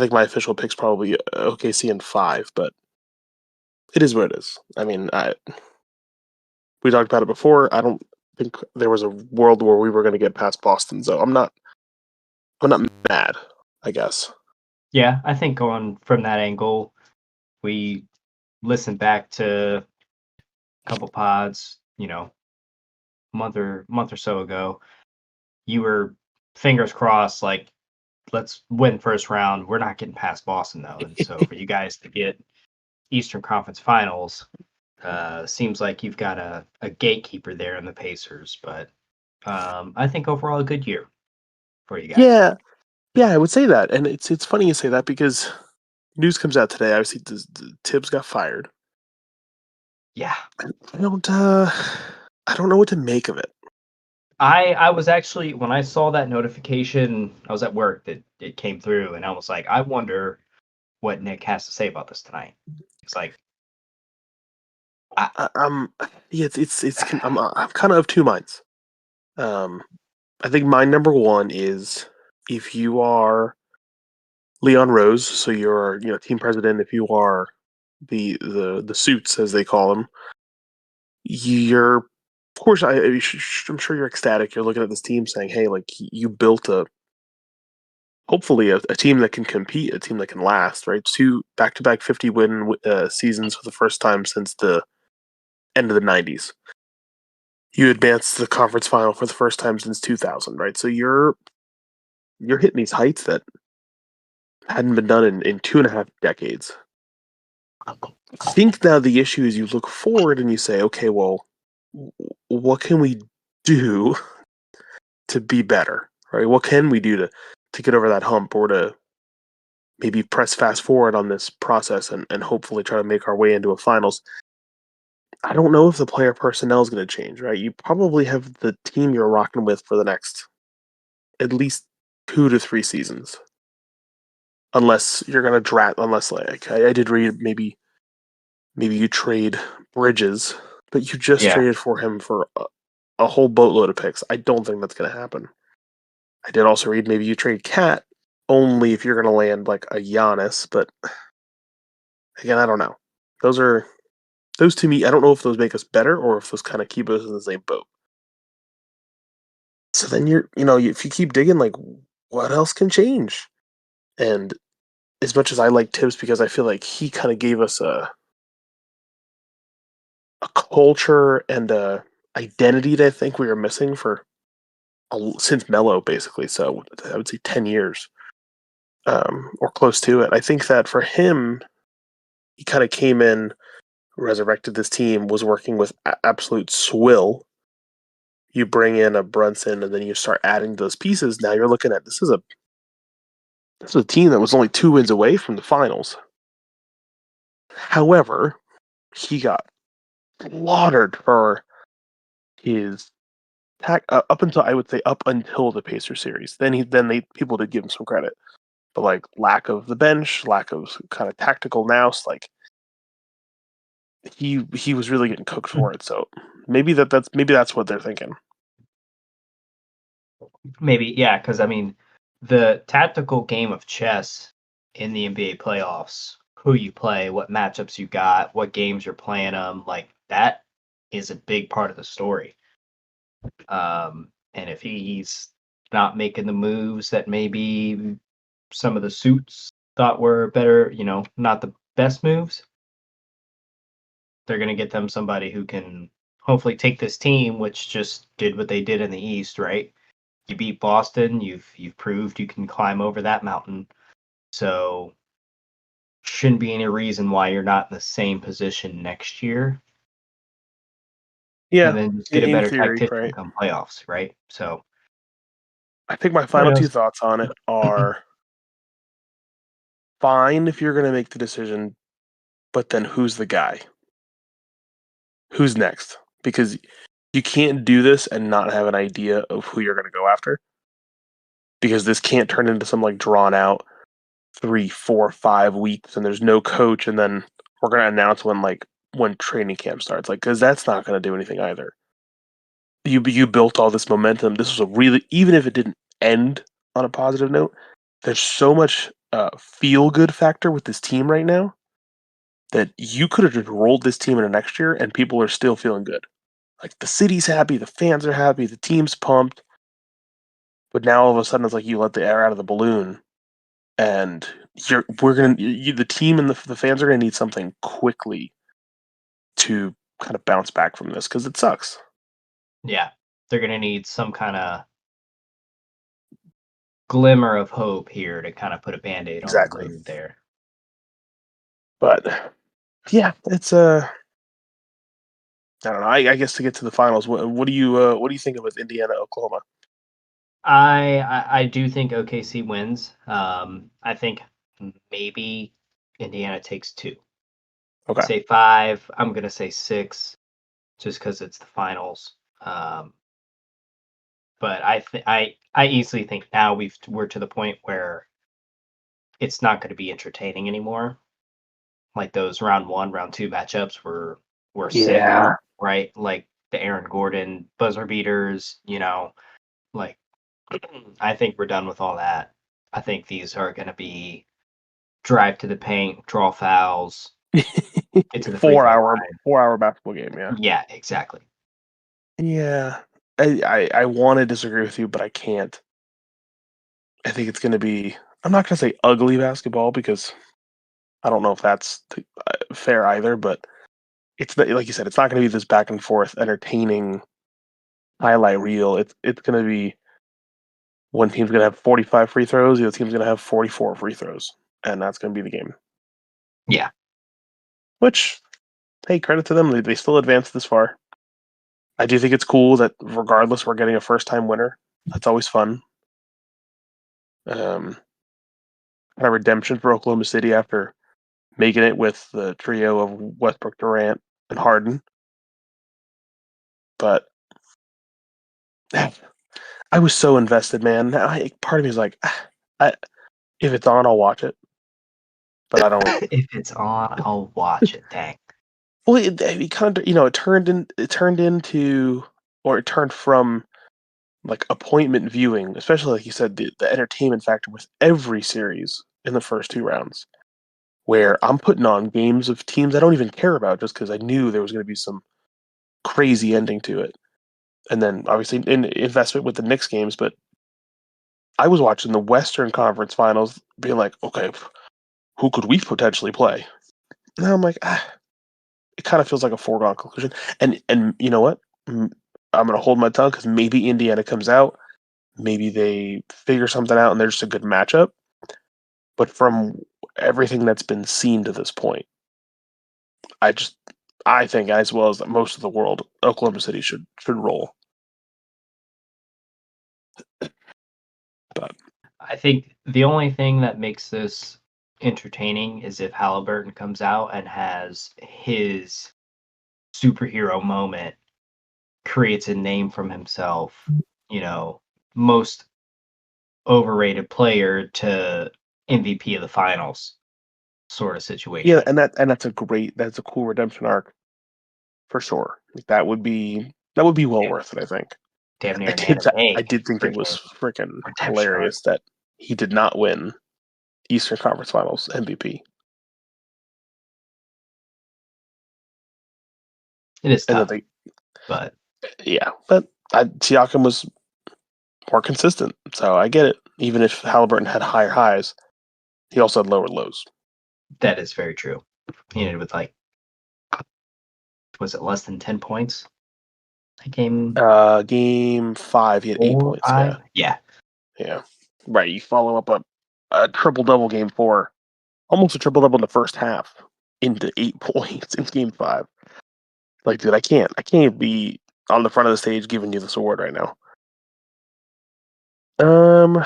think my official pick's probably OKC in 5, but it is what it is. I mean, we talked about it before. I don't think there was a world where we were going to get past Boston, so I'm not mad, I guess. Yeah, I think going from that angle, we listened back to a couple pods, month or so ago. You were fingers crossed, like, let's win first round. We're not getting past Boston though, and so for you guys to get Eastern Conference Finals, seems like you've got a gatekeeper there in the Pacers. But I think overall a good year for you guys. Yeah, I would say that, and it's funny you say that because news comes out today. Obviously, the Thibs got fired. Yeah, I don't know what to make of it. I was actually, when I saw that notification, I was at work that it came through, and I was like, I wonder what Nick has to say about this tonight. It's like, Yeah, I'm kind of two minds. I think my number one is if you are Leon Rose, so you're team president. If you are the suits as they call them, you're of course I'm sure you're ecstatic. You're looking at this team saying, "Hey, like you built hopefully a team that can compete, a team that can last." Right, 2 back-to-back 50-win seasons for the first time since the end of the '90s. You advanced to the conference final for the first time since 2000, right? So you're hitting these heights that hadn't been done in 2.5 decades. I think now the issue is you look forward and you say, okay, well, what can we do to be better, right? What can we do to get over that hump or to maybe press fast forward on this process and hopefully try to make our way into a finals? I don't know if the player personnel is going to change, right? You probably have the team you're rocking with for the next at least 2 to 3 seasons. Unless you're going to draft, unless like I did read maybe you trade Bridges, but you just yeah, traded for him for a whole boatload of picks. I don't think that's going to happen. I did also read maybe you trade Cat only if you're going to land like a Giannis, but again, I don't know. Those to me, I don't know if those make us better or if those kind of keep us in the same boat. So then if you keep digging, like what else can change? And as much as I like Tibbs because I feel like he kind of gave us a culture and a identity that I think we were missing for since Mello, basically. So I would say 10 years or close to it. I think that for him, he kind of came in, resurrected this team, was working with absolute swill. You bring in a Brunson and then you start adding those pieces. Now you're looking at this is a team that was only 2 wins away from the finals. However, he got slaughtered for his up until I would say up until the Pacers series. Then people did give him some credit, but like lack of the bench, lack of kind of tactical nous, like he was really getting cooked for it. So maybe that's what they're thinking. maybe, yeah, because I mean, the tactical game of chess in the NBA playoffs, who you play, what matchups you got, what games you're playing them, like that is a big part of the story. And if he's not making the moves that maybe some of the suits thought were better, not the best moves, they're going to get them somebody who can hopefully take this team, which just did what they did in the East, right? You beat Boston, you've proved you can climb over that mountain. So shouldn't be any reason why you're not in the same position next year. Yeah, And then just get a in better theory, tactician right? come playoffs, right? So I think my who final 2 knows? thoughts on it are fine if you're going to make the decision, but then who's the guy? Who's next? Because you can't do this and not have an idea of who you're going to go after. Because this can't turn into some like drawn out 3, 4, 5 weeks and there's no coach and then we're going to announce when training camp starts. Like, because that's not going to do anything either. You built all this momentum. This was a really, even if it didn't end on a positive note, there's so much feel good factor with this team right now that you could have just rolled this team into next year and people are still feeling good. Like the city's happy, the fans are happy, the team's pumped. But now all of a sudden it's like you let the air out of the balloon, and the team and the fans are gonna need something quickly to kind of bounce back from this because it sucks. Yeah, they're gonna need some kind of glimmer of hope here to kind of put a band-aid on the Exactly. wound there. But yeah, it's I don't know. I guess to get to the finals, what do you think of with Indiana, Oklahoma? I do think OKC wins. I think maybe Indiana takes 2. Okay. Say 5. I'm gonna say 6, just because it's the finals. But I easily think now we're to the point where it's not going to be entertaining anymore. Like those round 1, round 2 matchups were sick, Yeah. right? Like the Aaron Gordon buzzer beaters, like I think we're done with all that. I think these are going to be drive to the paint, draw fouls, get to the free throw line. 4 hour basketball game. Yeah. Yeah, exactly. Yeah. I want to disagree with you, but I can't. I think it's going to be. I'm not going to say ugly basketball because I don't know if that's fair either. But it's like you said, it's not going to be this back and forth, entertaining highlight reel. It's going to be one team's going to have 45 free throws, the other team's going to have 44 free throws, and that's going to be the game. Yeah. Which, hey, credit to them, they still advanced this far. I do think it's cool that regardless, we're getting a first time winner. That's always fun. Kind of redemption for Oklahoma City after making it with the trio of Westbrook, Durant, and Harden. But I was so invested, man. Part of me is like, I, if it's on, I'll watch it. But I don't. If it's on, I'll watch it. Dang. Well, it kind of it turned from like appointment viewing, especially like you said, the entertainment factor with every series in the first 2 rounds, where I'm putting on games of teams I don't even care about just because I knew there was going to be some crazy ending to it. And then obviously in investment with the Knicks games, but I was watching the Western Conference Finals, being like, okay, who could we potentially play? And I'm like, it kind of feels like a foregone conclusion. And you know what? I'm going to hold my tongue because maybe Indiana comes out, maybe they figure something out, and they're just a good matchup. But from everything that's been seen to this point, I just I think, as well as most of the world, Oklahoma City should roll. But I think the only thing that makes this entertaining is if Halliburton comes out and has his superhero moment, creates a name from himself, most overrated player to MVP of the finals sort of yeah, situation. and that's a cool redemption arc for sure. That would be well Damn, worth it. I think. damn near I an did I anime did think it freaking was freaking redemption arc. hilarious that he did not win Eastern Conference Finals MVP, It is and that tough, they but but Siakam was more consistent, so I get it. Even if Halliburton had higher highs, he also had lower lows. that is very true. He ended with was it less than 10 points? That game Game 5, he had 4, points. 5? Yeah. Yeah, right. You follow up a triple double game 4, almost a triple double in the first half, into 8 points in game 5. Like, dude, I can't be on the front of the stage giving you this award right now. Um,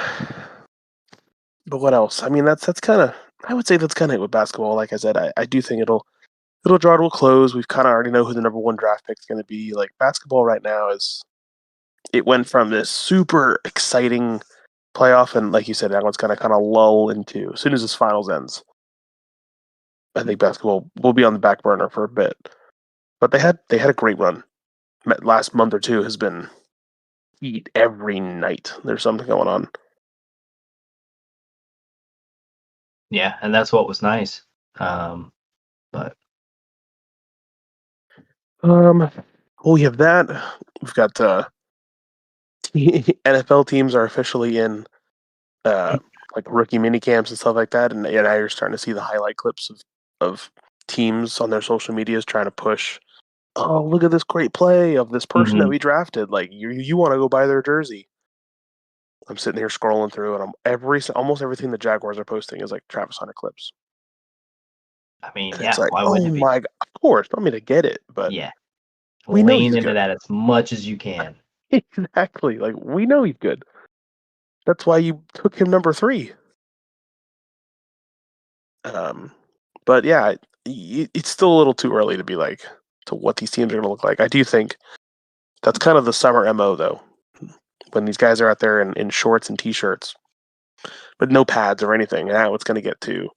but what else? I mean, that's kind of. I would say that's kind of it with basketball. Like I said, I do think it'll draw to a close. We've kind of already know who the number one draft pick is going to be. Like basketball right now it went from this super exciting playoff, and like you said, now it's going to kind of lull into as soon as this finals ends. I think basketball will be on the back burner for a bit, but they had a great run. Last month or two has been heat every night. There's something going on. Yeah, and that's what was nice. But Well, we have that. We've got NFL teams are officially in like rookie mini camps and stuff like that, and now you're starting to see the highlight clips of teams on their social medias trying to push. Oh, look at this great play of this person that Mhm. we drafted. Like you want to go buy their jersey. I'm sitting here scrolling through, and almost everything the Jaguars are posting is like Travis Hunter clips, I mean, and it's yeah, like, why wouldn't oh it be? my, of course, want me to get it, but Yeah, we know lean he's into good. that as much as you can. Exactly, like we know he's good. That's why you took him number 3. Um, but yeah, it's still a little too early to be like to what these teams are going to look like. I do think that's kind of the summer mo though, when these guys are out there in shorts and t-shirts, but no pads or anything. Now it's going to get to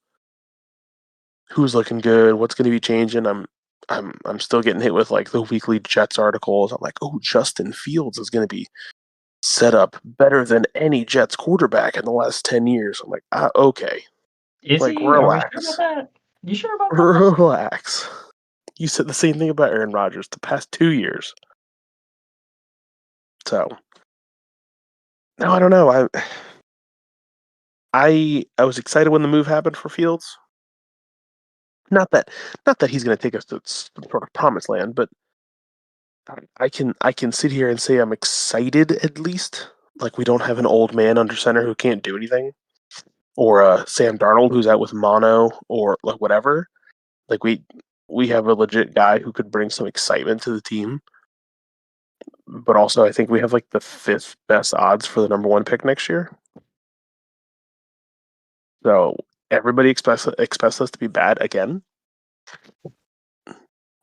who's looking good, what's going to be changing. I'm still getting hit with like the weekly Jets articles. I'm like, oh, Justin Fields is going to be set up better than any Jets quarterback in the last 10 years. I'm like, okay, Is like he? Are we sure about relax, that? You sure about that? relax. You said the same thing about Aaron Rodgers the past 2 years. So no, I don't know. I was excited when the move happened for Fields. Not that not that he's going to take us to some sort of promised land, but I can sit here and say I'm excited at least. Like we don't have an old man under center who can't do anything, or Sam Darnold who's out with mono, or like whatever. Like we have a legit guy who could bring some excitement to the team. But also, I think we have like the 5th best odds for the number 1 pick next year. So everybody expects us to be bad again.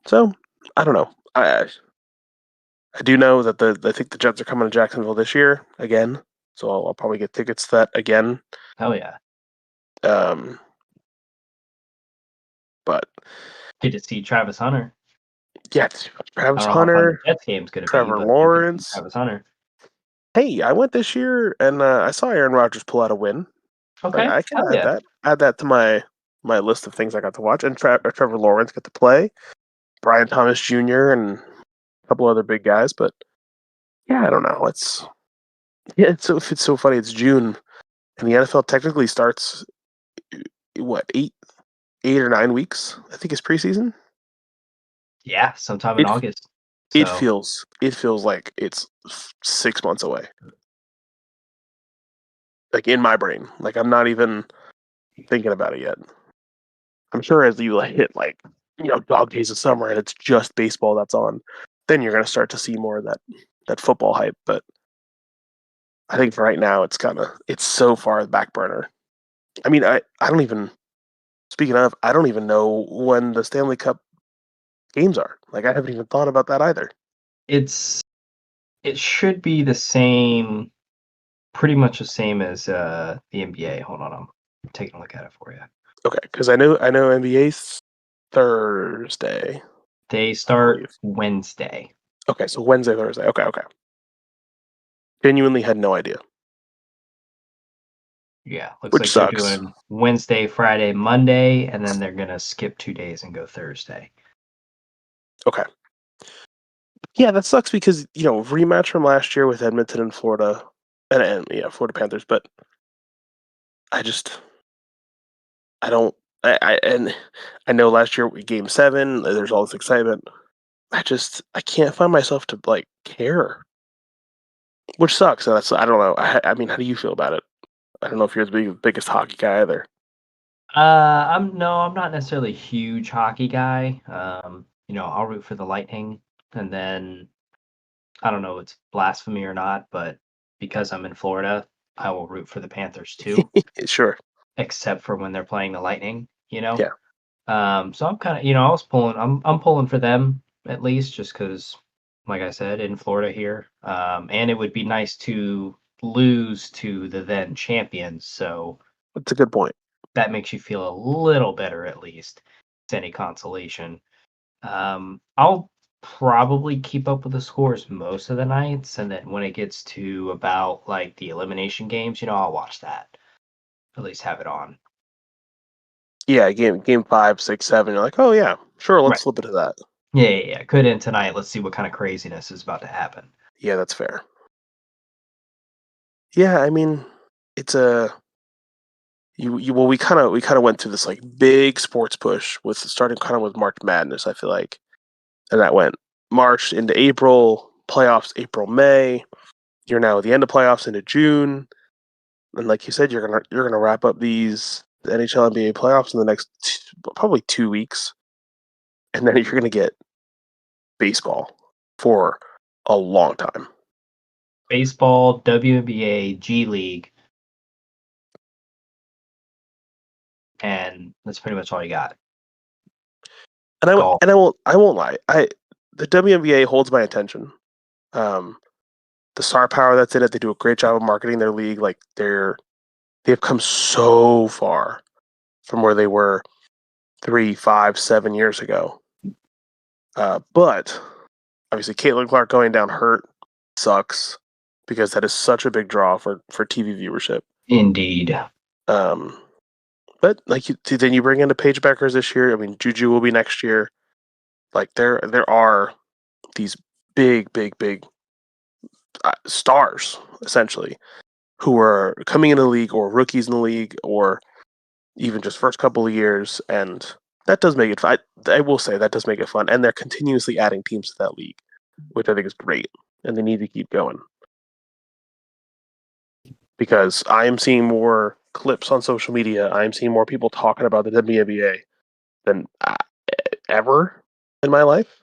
So I don't know. I do know that I think the Jets are coming to Jacksonville this year again. So I'll probably get tickets to that again. Hell yeah. Um, but Get to see Travis Hunter. yeah, I Travis don't know how fun the Hunter, Jets game's going to be, Trevor but you'll get to see Lawrence. Travis Hunter. Hey, I went this year and I saw Aaron Rodgers pull out a win. Like Okay. I can Hell add yeah. that to my list of things I got to watch. And Trevor Lawrence got to play. Brian Thomas Jr. and a couple other big guys. But yeah, I don't know. It's so funny. It's June and the NFL technically starts what 8 or 9 weeks. I think is preseason. Yeah, sometime in It August. it So feels like it's 6 months away. Like in my brain, like I'm not even thinking about it yet. I'm sure as you hit like dog days of summer and it's just baseball that's on, then you're gonna start to see more of that football hype. But I think for right now, it's so far the back burner. I mean, I don't even speaking of, I don't even know when the Stanley Cup games are. Like I haven't even thought about that either. it's it should be the same, pretty much the same as the NBA. Hold on, I'm taking a look at it for you. Okay, because I know NBA's Thursday, They I start believe. Wednesday. Okay, so Wednesday, Thursday. Okay, okay. Genuinely had no idea, Yeah, looks which like they're sucks. doing Wednesday, Friday, Monday, and then they're gonna skip 2 days and go Thursday. Okay. Yeah, that sucks because rematch from last year with Edmonton and Florida, and yeah, Florida Panthers. But I just I don't and I know last year Game 7, there's all this excitement. I can't find myself to like care, which sucks. And I don't know. I mean, how do you feel about it? I don't know if you're the biggest hockey guy either. I'm not necessarily a huge hockey guy. I'll root for the Lightning, and then I don't know if it's blasphemy or not, but because I'm in Florida, I will root for the Panthers too, Sure. except for when they're playing the Lightning, you know? Yeah. So I'm kind of, I'm pulling for them at least just because, like I said, in Florida here. And it would be nice to lose to the then champions. So That's a good point. that makes you feel a little better at least. It's any consolation. I'll probably keep up with the scores most of the nights, and then when it gets to about like the elimination games, I'll watch that. At least have it on. Yeah, game 5, 6, 7. You're like, oh yeah, sure, let's Right. flip it to that. Yeah. Could end tonight. Let's see what kind of craziness is about to happen. Yeah, that's fair. Yeah, I mean, it's a well, we kind of went through this like big sports push with starting kind of with March Madness. I feel like, and that went March into April, playoffs April May. You're now at the end of playoffs into June, and like you said, you're gonna wrap up these NHL NBA playoffs in the next probably 2 weeks, and then you're gonna get baseball for a long time. Baseball, WNBA, G League, and that's pretty much all you got. And Golf. I won't lie. The WNBA holds my attention. Um, the star power that's in it, they do a great job of marketing their league. Like they've come so far from where they were 3, 5, 7 years ago. But obviously, Caitlin Clark going down hurt sucks because that is such a big draw for TV viewership. Indeed. But like then you bring in the Paige Beckers this year. I mean, Juju will be next year. Like there are these big stars essentially who are coming in the league or rookies in the league or even just first couple of years, and that does make it fun. I will say that does make it fun, and they're continuously adding teams to that league, which I think is great, and they need to keep going because I am seeing more clips on social media. I am seeing more people talking about the WNBA than ever in my life.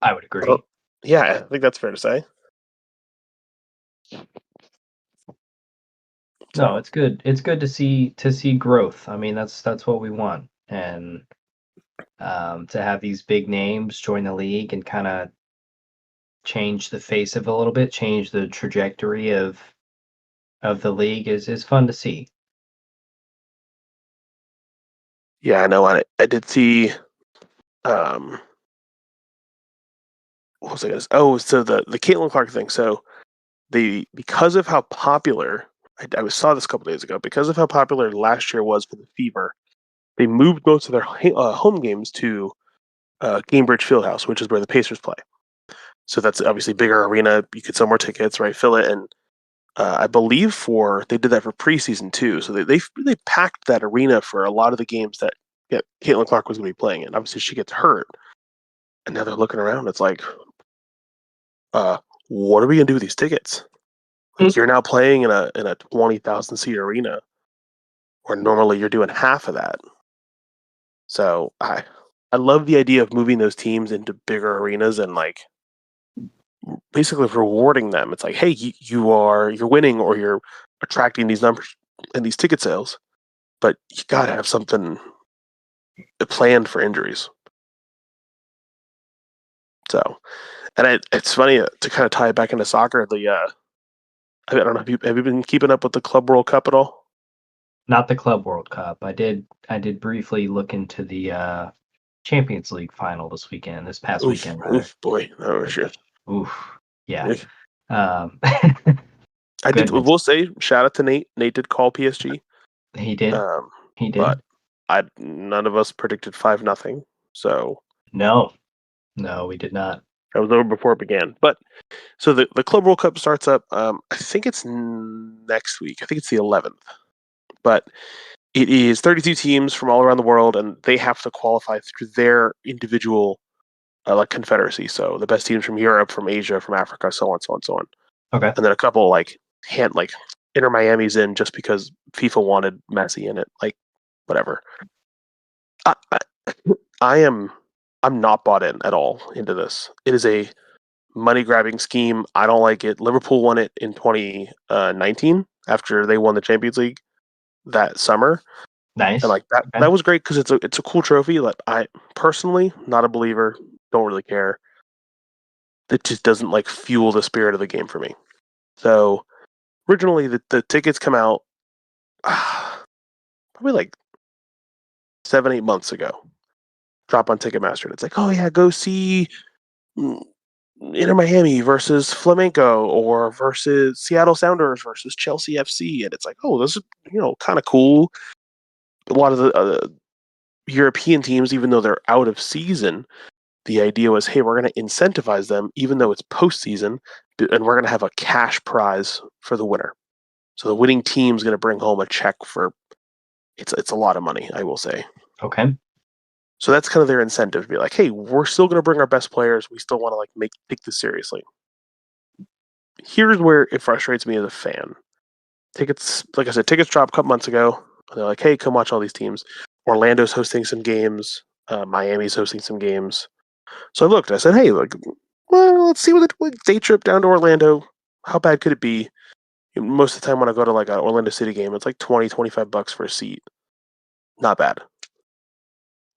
I would agree. Yeah, I think that's fair to say. No, So it's good. It's good to see growth. I mean, that's what we want, and to have these big names join the league and kind of change the face of it a little bit, change the trajectory of the league is fun to see. yeah, I know. I did see. Um, what was I going to say? Oh, so the Caitlin Clark thing. So because of how popular I saw this a couple days ago, because of how popular last year was for the Fever, they moved most of their home games to Gainbridge Fieldhouse, which is where the Pacers play. So that's obviously bigger arena. You could sell more tickets, right? Fill it, and I believe they did that for preseason too. So they really packed that arena for a lot of the games that Caitlin Clark was going to be playing in. Obviously, she gets hurt, and now they're looking around. It's like, what are we going to do with these tickets? Like you're now playing in a 20,000 seat arena, where normally you're doing half of that. So I love the idea of moving those teams into bigger arenas and like basically rewarding them. It's like, hey, you're winning or you're attracting these numbers and these ticket sales, but you got to have something planned for injuries. So, and it's funny to kind of tie it back into soccer. I don't know, have you been keeping up with the Club World Cup at all? Not the Club World Cup. I did briefly look into the Champions League final this past Oof, weekend rather. oof, boy, oh shit. Oof. Yeah. Oof. Um, I did. goodness. We'll say shout out to Nate. Nate did call PSG, He did. um, He but did. none of us predicted 5-0. So No. No, we did not. that was over before it began. But so the Club World Cup starts up. I think it's next week. I think it's the 11th. But it is 32 teams from all around the world, and they have to qualify through their individual like confederacy. So the best teams from Europe, from Asia, from Africa, so on, so on, so on. Okay. And then a couple like Inter Miami's in just because FIFA wanted Messi in it. Like whatever. I, I, I'm not bought in at all into this. It is a money grabbing scheme. I don't like it. Liverpool won it in 2019 after they won the Champions League that summer, and Nice. like that Okay. that was great because it's a cool trophy. Like I personally not a believer, don't really care. It just doesn't like fuel the spirit of the game for me. So originally the tickets come out probably like 7-8 months ago. Drop on Ticketmaster, and it's like, oh yeah, go see mm, Inter Miami versus Flamenco or versus Seattle Sounders versus Chelsea FC, and it's like, oh, this is kind of cool. a lot of the European teams, even though they're out of season, the idea was, hey, we're going to incentivize them, even though it's postseason, and we're going to have a cash prize for the winner. So the winning team's going to bring home a check for it's a lot of money, I will say. Okay. So that's kind of their incentive to be like, hey, we're still going to bring our best players. We still want to take this seriously. Here's where it frustrates me as a fan. Tickets, like I said, tickets dropped a couple months ago. They're like, hey, come watch all these teams. Orlando's hosting some games. Miami's hosting some games. So I looked. I said, hey, well, let's see what day trip down to Orlando. How bad could it be? Most of the time when I go to like an Orlando City game, it's like $20-$25 for a seat. Not bad.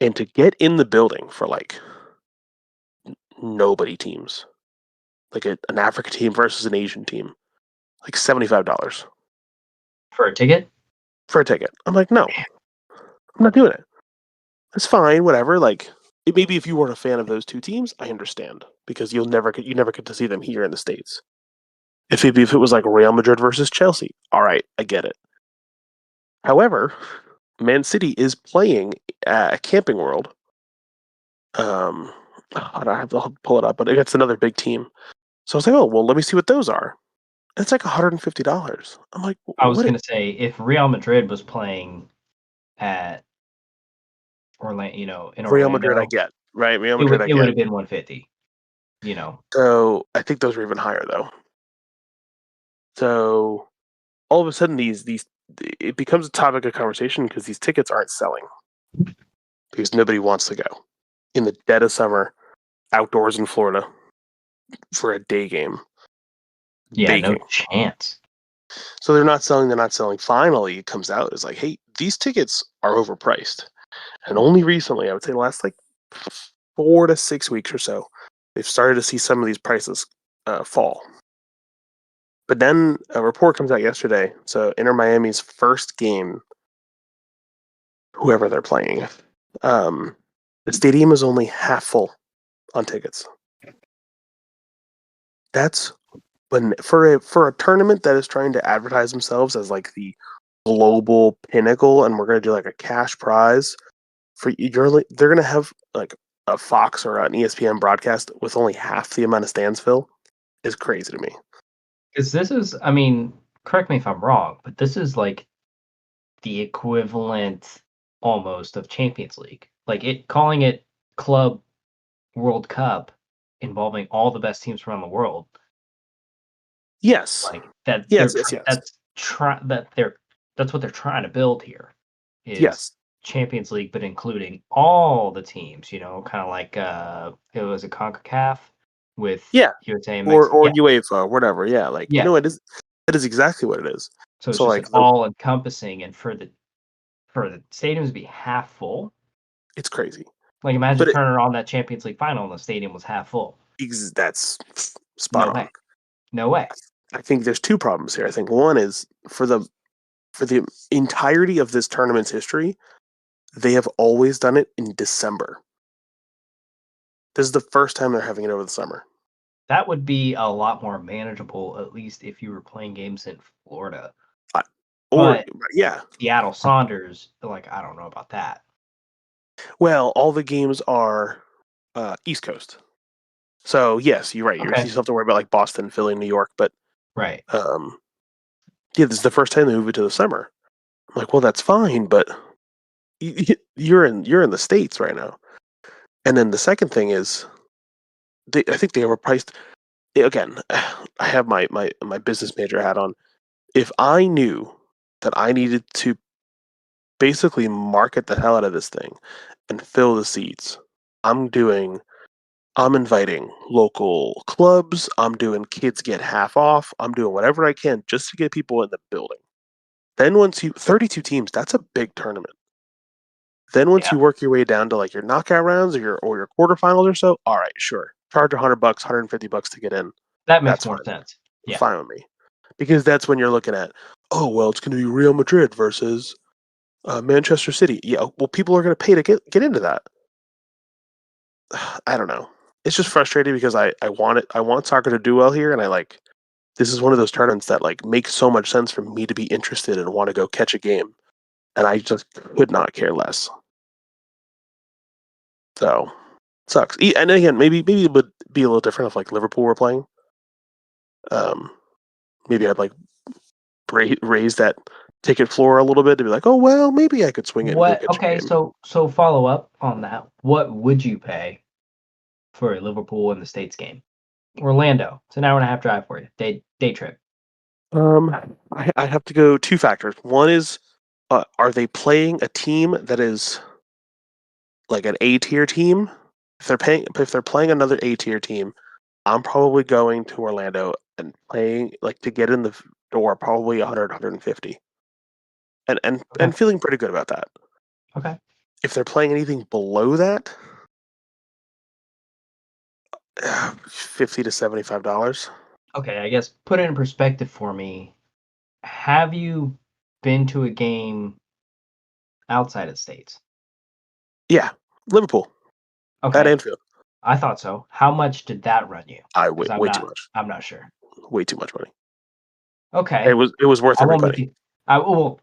And to get in the building for like nobody teams, like an African team versus an Asian team, like $75 For a ticket? for a ticket. I'm like, no, I'm not doing it. It's fine, whatever. Like, maybe if you weren't a fan of those two teams, I understand because you never get to see them here in the States. If it was like Real Madrid versus Chelsea, all right, I get it. However, Man City is playing at Camping World. I have to pull it up, but it's another big team. So I was like, oh well, let me see what those are. It's like $150. I'm like, I was what? going to say, if Real Madrid was playing at Orlando, in Real Madrid, I Orlando, get right. Real it Madrid, would I it would get. have been 150. So I think those are even higher though. So all of a sudden, these it becomes a topic of conversation because these tickets aren't selling because nobody wants to go in the dead of summer outdoors in Florida for a day game. Yeah, no Baking. chance. So they're not selling. They're not selling. Finally, it comes out. It's like, hey, these tickets are overpriced. And only recently, I would say the last like 4 to 6 weeks or so, they've started to see some of these prices fall. But then a report comes out yesterday. So Inter Miami's first game, whoever they're playing, the stadium is only half full on tickets. That's when for a tournament that is trying to advertise themselves as like the global pinnacle, and we're going to do like a cash prize for they're going to have like a Fox or an ESPN broadcast with only half the amount of stands fill is crazy to me. Because this is, I mean, correct me if I'm wrong, but this is like the equivalent almost of Champions League. Like calling it Club World Cup involving all the best teams around the world. Yes. Like that Yes, yes, yes. That's what they're trying to build here is Yes. Champions League, but including all the teams, kind of like it was a CONCACAF with Yeah. USA and Or Mexico. or UEFA or whatever. Yeah, like Yeah. it is exactly what it is. So it's So just like an all encompassing, and for the stadiums to be half full. it's crazy. Like imagine But turning on that Champions League final and the stadium was half full. that's spot No on. way. No way. I think there's two problems here. I think one is for the entirety of this tournament's history, they have always done it in December. This is the first time they're having it over the summer. That would be a lot more manageable, at least if you were playing games in Florida. Or But yeah. Seattle Saunders, like I don't know about that. Well, all the games are East Coast. So yes, you're right. You Okay. still have to worry about like Boston, Philly, New York, but Right. yeah, this is the first time they move it to the summer. I'm like, well, that's fine, but you're in the States right now. And then the second thing is, I think they overpriced. Again, I have my business major hat on. If I knew that I needed to basically market the hell out of this thing and fill the seats, I'm inviting local clubs. I'm doing kids get half off. I'm doing whatever I can just to get people in the building. Then 32 teams, that's a big tournament. Then once Yeah. you work your way down to like your knockout rounds or your quarterfinals or so, all right, sure. Charge $100, $150 to get in. That makes That's more fine. sense. Yeah. Fine with me. Because that's when you're looking at, oh well, it's going to be Real Madrid versus Manchester City. Yeah, well, people are going to pay to get into that. I don't know. It's just frustrating because I want it. I want soccer to do well here, and this is one of those tournaments that like makes so much sense for me to be interested and want to go catch a game. and I just could not care less. So sucks. And again, maybe it would be a little different if like Liverpool were playing. Maybe I'd like raise that ticket floor a little bit to be like, oh well, maybe I could swing it and go What? catch a Okay, game. so follow up on that. What would you pay for a Liverpool in the States game? Orlando. It's an hour and a half drive for you. Day trip. I have to go two factors. One is, are they playing a team that is like an A tier team? If they're playing another A tier team, I'm probably going to Orlando and paying like to get in the door probably 100, 150. And Okay. feeling pretty good about that. Okay. If they're playing anything below that, $50 to $75. Okay, I guess put it in perspective for me. Have you been to a game outside of the States? Yeah, Liverpool at Okay, Anfield. I thought so. How much did that run you? Because Way too much. I'm not sure. Way too much money. It Okay, was worth I every won't make penny. you.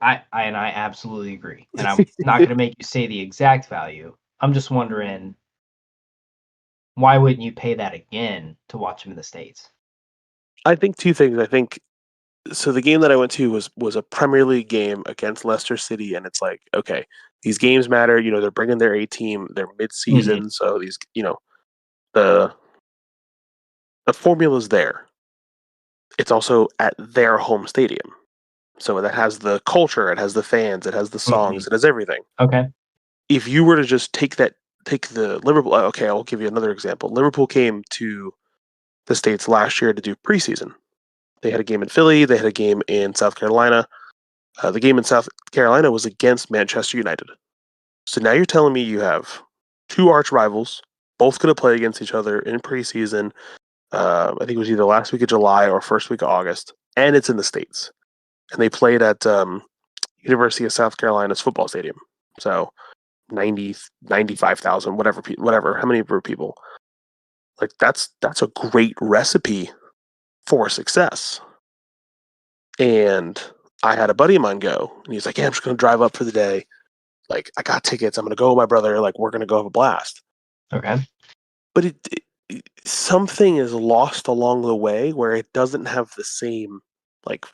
I absolutely agree, and I'm not going to make you say the exact value. I'm just wondering, why wouldn't you pay that again to watch him in the States? I think two things. I think so. The game that I went to was a Premier League game against Leicester City, and it's like, okay, these games matter. You know, they're bringing their A team. They're mid Hmm. season, so these, you know, the formula's there. It's also at their home stadium, so that has the culture. It has the fans. It has the Hmm. songs. It has everything. Okay. If you were to just take the Liverpool. Okay, I'll give you another example. Liverpool came to the States last year to do preseason. They had a game in Philly. They had a game in South Carolina. The game in South Carolina was against Manchester United. So now you're telling me you have two arch rivals, both going to play against each other in preseason. I think it was either last week of July or first week of August, and it's in the States. And they played at University of South Carolina's football stadium. So 95,000, whatever, how many were people? Like that's a great recipe for success. And I had a buddy of mine go, and he's like, "Yeah, I'm just going to drive up for the day. Like, I got tickets. I'm going to go with my brother. Like, we're going to go have a blast." Okay. But something is lost along the way where it doesn't have the same like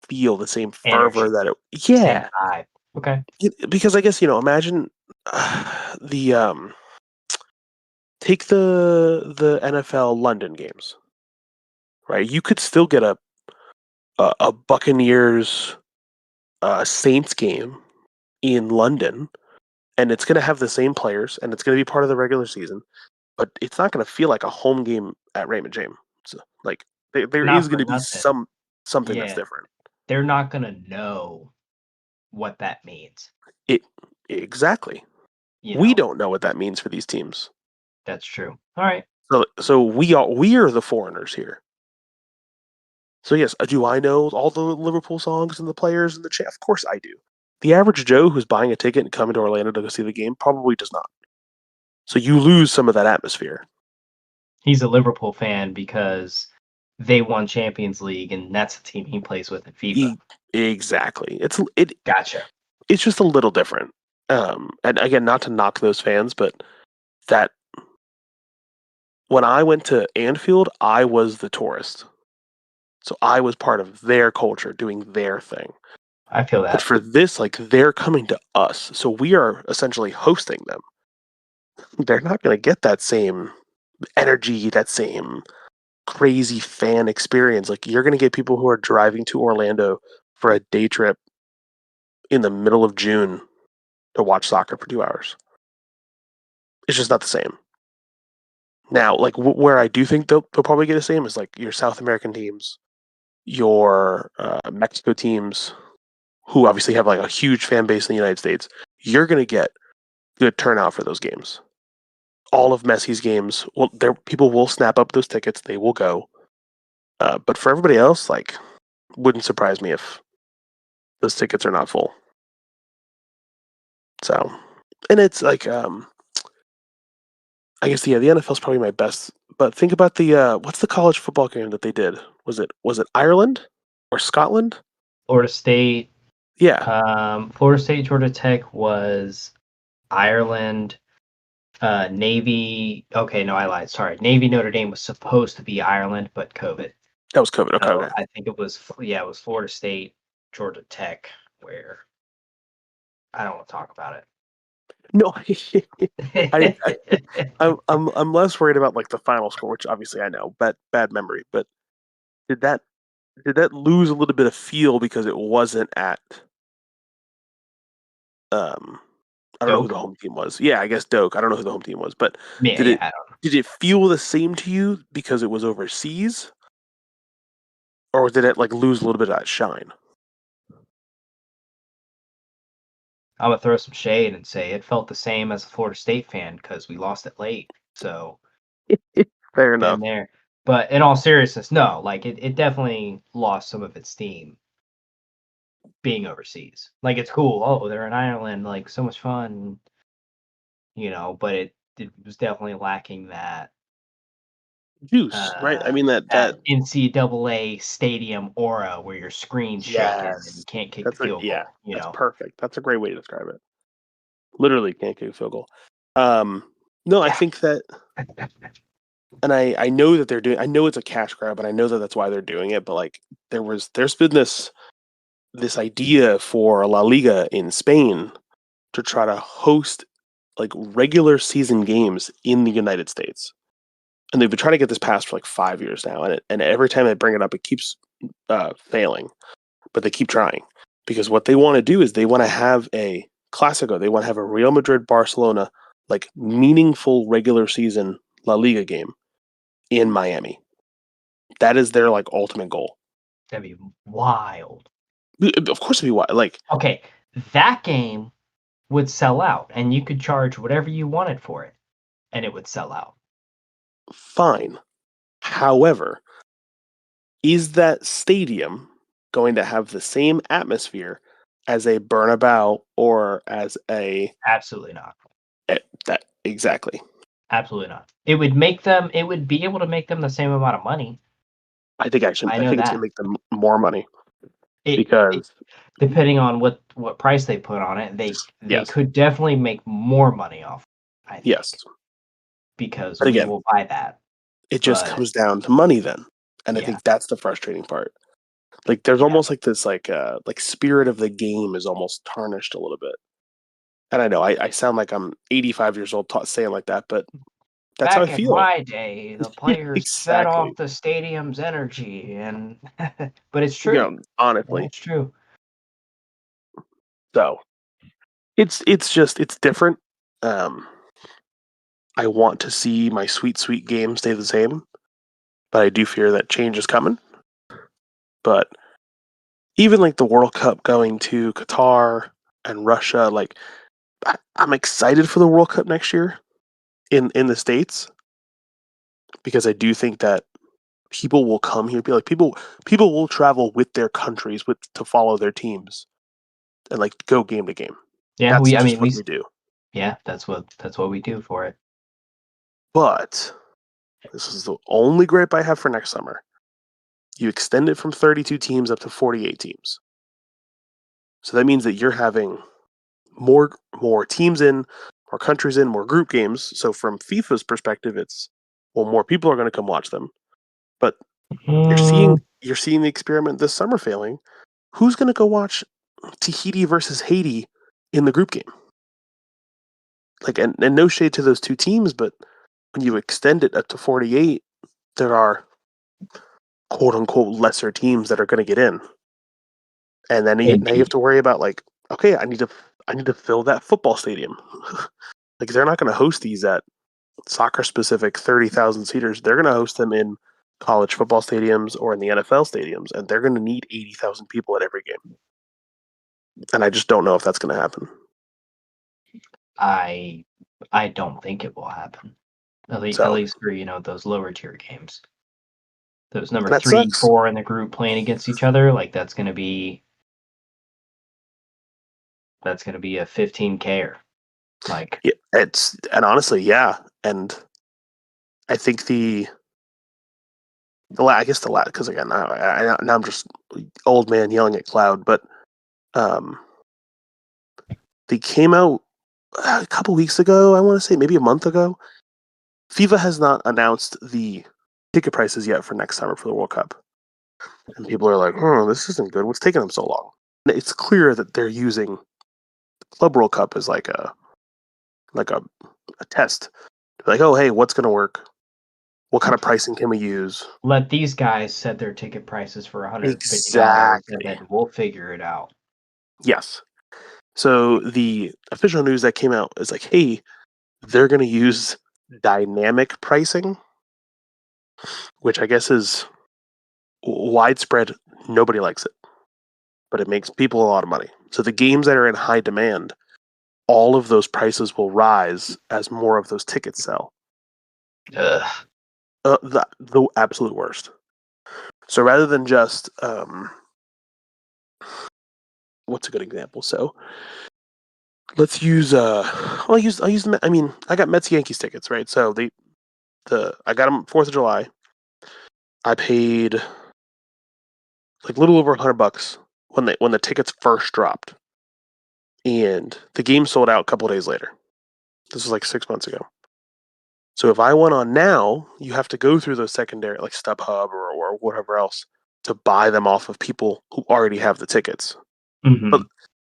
feel, the same fervor Energy. that it. Same Yeah, vibe. Okay. because I guess imagine the take the NFL London games, right? You could still get a Buccaneers Saints game in London, and it's going to have the same players, and it's going to be part of the regular season, but it's not going to feel like a home game at Raymond James. So, like there Not is for going to be nothing. something that's Yeah, different. they're not gonna know what that means. It exactly. You We know, don't know what that means for these teams. that's true. All right. So we are the foreigners here. So yes, do I know all the Liverpool songs and the players and the chat? Of course I do. The average Joe who's buying a ticket and coming to Orlando to go see the game probably does not. So you lose some of that atmosphere. He's a Liverpool fan because they won Champions League, and that's the team he plays with in FIFA. E- exactly. Gotcha. It's just a little different. And again, not to knock those fans, but that when I went to Anfield, I was the tourist. So I was part of their culture, doing their thing. I feel But that. for this, like they're coming to us, so we are essentially hosting them. They're not going to get that same energy, that same crazy fan experience. Like you're going to get people who are driving to Orlando for a day trip in the middle of June to watch soccer for 2 hours. It's just not the same. Now, like where I do think they'll probably get the same is like your South American teams, your Mexico teams, who obviously have like a huge fan base in the United States. You're going to get good turnout for those games. All of Messi's games, well, there people will snap up those tickets. They will go. But for everybody else, like, wouldn't surprise me if those tickets are not full. So, and it's like, I guess yeah, the NFL's probably my best. But think about the what's the college football game that they did? Was it Ireland or Scotland? Florida State. Yeah. Florida State, Georgia Tech was Ireland. Navy. Okay, no, I lied. Sorry. Navy Notre Dame was supposed to be Ireland, but COVID. That was COVID. Okay. So Okay. I think it was Florida State, Georgia Tech, where I don't want to talk about No, I, it. I'm less worried about like the final score, which obviously I know, but bad memory. But did that did that lose a little bit of feel because it wasn't at um I don't know who the Dope. home team was. Yeah, I guess Doak. I don't know who the home team was, but Yeah, did yeah. it I don't know. did it feel the same to you because it was overseas, or did it like lose a little bit of that shine? I'm gonna throw some shade and say it felt the same as a Florida State fan because we lost it late. So Fair been enough. there. But in all seriousness, no, like it definitely lost some of its steam being overseas. Like it's cool. Oh, they're in Ireland, like so much fun, but it was definitely lacking Juice, right? I mean that that NCAA stadium aura where your screen's shaking and you yes. can't kick the field Yeah, goal, that's perfect. That's a great way to describe it. Literally can't kick a field goal. Um, no, I Yeah. think that, and I know that they're doing. I know it's a cash grab, and I know that that's why they're doing it. But like, there's been this idea for La Liga in Spain to try to host like regular season games in the United States, and they've been trying to get this passed for like 5 years now, and every time I bring it up, it keeps failing. But they keep trying because what they want to do is they want to have a Clasico. They want to have a Real Madrid Barcelona like meaningful regular season La Liga game in Miami. That is their like ultimate goal. That'd be wild. Of course, it'd be what like Okay, that game would sell out and you could charge whatever you wanted for it and it would sell out. fine. However, is that stadium going to have the same atmosphere as a Bernabeu or as a Absolutely not. that exactly? Absolutely not. It would be able to make them the same amount of money. I I know think it's that. gonna make them more money It because depending on what price they put on it, they yes, could definitely make more money off, I think, yes. because But we again, will buy that. it just But comes down to money then. And I yeah, think that's the frustrating part. Like there's yeah. almost like this like spirit of the game is almost tarnished a little bit. And I know I sound like I'm 85 years old saying like that, but that's how I Back in feel. my day, the players fed Exactly. off the stadium's energy and but it's true. Honestly. It's true. So it's just it's different. Um I want to see my sweet game stay the same, but I do fear that change is coming. But even like the World Cup going to Qatar and Russia, like I'm excited for the World Cup next year in the states because I do think that people will come here. Be like people will travel with their countries with to follow their teams and like go game to game. Yeah, That's we I just mean what we we do. yeah, that's what we do for it. But this is the only gripe I have for next summer. You extend it from 32 teams up to 48 teams. So that means that you're having more teams in, more countries in, more group games. So from FIFA's perspective, it's well, more people are going to come watch them. But Mm, you're seeing the experiment this summer failing. Who's going to go watch Tahiti versus Haiti in the group game? Like, and no shade to those two teams, but when you extend it up to 48, there are quote unquote lesser teams that are going to get in, and then now you have indeed. to worry about like, okay, I need to fill that football stadium. Like they're not going to host these at soccer specific 30,000 seaters. They're going to host them in college football stadiums or in the NFL stadiums, and they're going to need 80,000 people at every game. And I just don't know if that's going to happen. I I don't think it will happen. At So, least for, those lower tier games. Those number and that 3, sucks. 4 in the group playing against each other, like that's gonna be a 15K. Like, Yeah, it's and honestly, yeah, and I think I guess the because again, now I'm just old man yelling at cloud, but They came out a couple weeks ago, I want to say, maybe a month ago. FIFA has not announced the ticket prices yet for next summer for the World Cup. And people are like, oh, this isn't good. What's taking them so long? And it's clear that they're using the Club World Cup as like a test. Like, oh, hey, what's going to work? What kind of pricing can we use? Let these guys set their ticket prices for $150 and Exactly. then we'll figure it out. Yes. So the official news that came out is like, hey, they're going to use dynamic pricing, which I guess is widespread. Nobody likes it, but it makes people a lot of money. So the games that are in high demand, all of those prices will rise as more of those tickets sell. Ugh. The absolute worst. So rather than just what's a good example? So let's use I got Mets Yankees tickets, right? So I got them 4th of July. I paid like a little over $100 when the tickets first dropped, and the game sold out a couple of days later. This was like 6 months ago. So if I went on now, you have to go through those secondary, like StubHub or whatever else, to buy them off of people who already have the tickets. Mm-hmm. But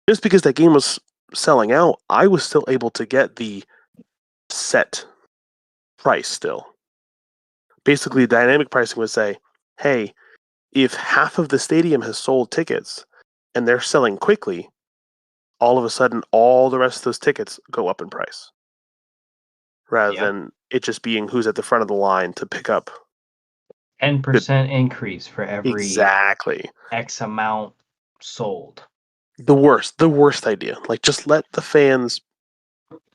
just because that game was selling out, I was still able to get the set price still. Basically, dynamic pricing would say, hey, if half of the stadium has sold tickets and they're selling quickly, all of a sudden all the rest of those tickets go up in price. Rather than it just being who's at the front of the line to pick up. 10% increase for every Exactly. X amount sold. The worst idea. Like, just let the fans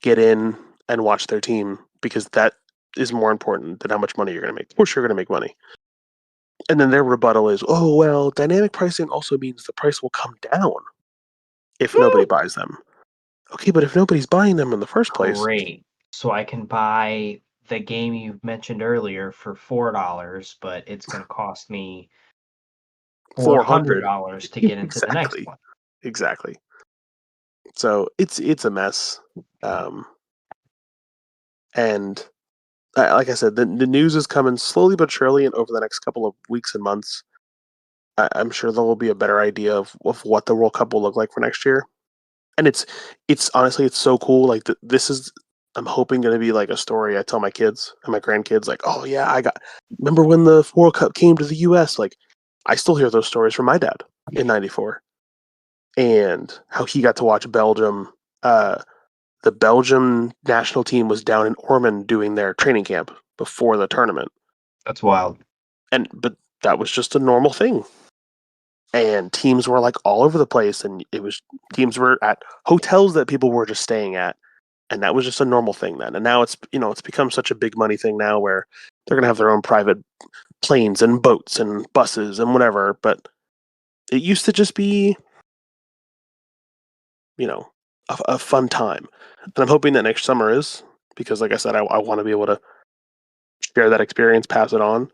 get in and watch their team, because that is more important than how much money you're going to make. Of course, you're going to make money. And then their rebuttal is, oh, well, dynamic pricing also means the price will come down if nobody buys them. Okay, but if nobody's buying them in the first place. Great. So I can buy the game you mentioned earlier for $4, but it's going to cost me $400 to get into the next one. Exactly. So it's a mess. And like I said, the news is coming slowly but surely, and over the next couple of weeks and months, I'm sure there will be a better idea of what the World Cup will look like for next year. And it's honestly, it's so cool. Like this is, I'm hoping, going to be like a story I tell my kids and my grandkids. Like, oh yeah, remember when the World Cup came to the U.S. Like, I still hear those stories from my dad in '94, and how he got to watch Belgium. The Belgium national team was down in Ormond doing their training camp before the tournament. That's wild. But that was just a normal thing. And teams were like all over the place, and teams were at hotels that people were just staying at, and that was just a normal thing then. And now it's become such a big money thing now, where they're gonna have their own private planes and boats and buses and whatever. But it used to just be, a fun time. And I'm hoping that next summer is, because like I said, I want to be able to share that experience, pass it on.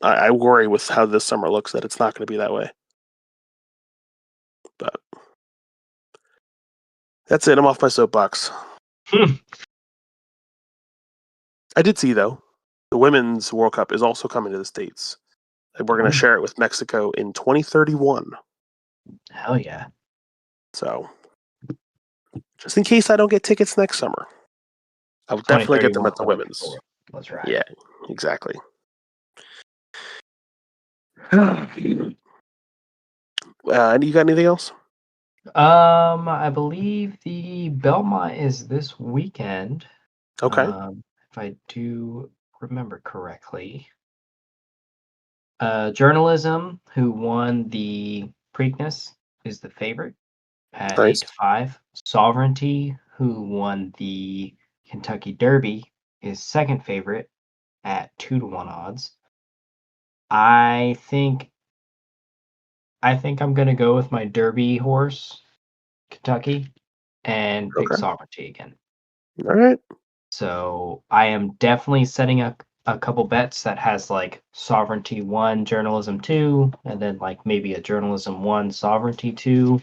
I worry with how this summer looks that it's not going to be that way. But that's it. I'm off my soapbox. I did see, though, the Women's World Cup is also coming to the States. And we're going to share it with Mexico in 2031. Hell yeah. So, just in case I don't get tickets next summer, I will definitely get them at the Women's. That's right. Yeah, exactly. You got anything else? I believe the Belmont is this weekend. Okay. If I do remember correctly. Journalism, who won the Preakness, is the favorite at Nice. 8-5. Sovereignty, who won the Kentucky Derby, is second favorite at 2-1 odds. I think I'm gonna go with my Derby horse, Kentucky, and pick Sovereignty again. All right. So I am definitely setting up a couple bets that has like Sovereignty 1, Journalism 2, and then like maybe a Journalism 1, Sovereignty 2,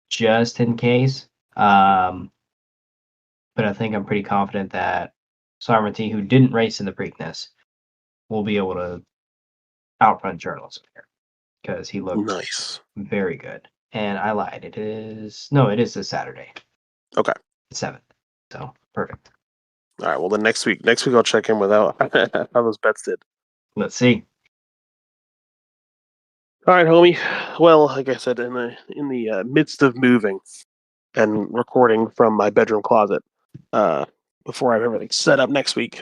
just in case. But I think I'm pretty confident that Sovereignty, who didn't race in the Preakness, will be able to outrun Journalism here because he looked Nice. very good. And I lied. It is this Saturday. Okay. The 7th. So perfect. All right. Well, then next week I'll check in with how those bets did. Let's see. All right, homie. Well, like I said, in the midst of moving and recording from my bedroom closet, before I have everything set up next week.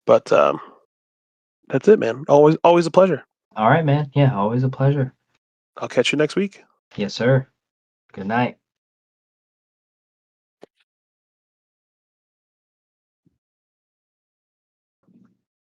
But that's it, man. Always a pleasure. All right, man. Yeah, always a pleasure. I'll catch you next week. Yes, sir. Good night.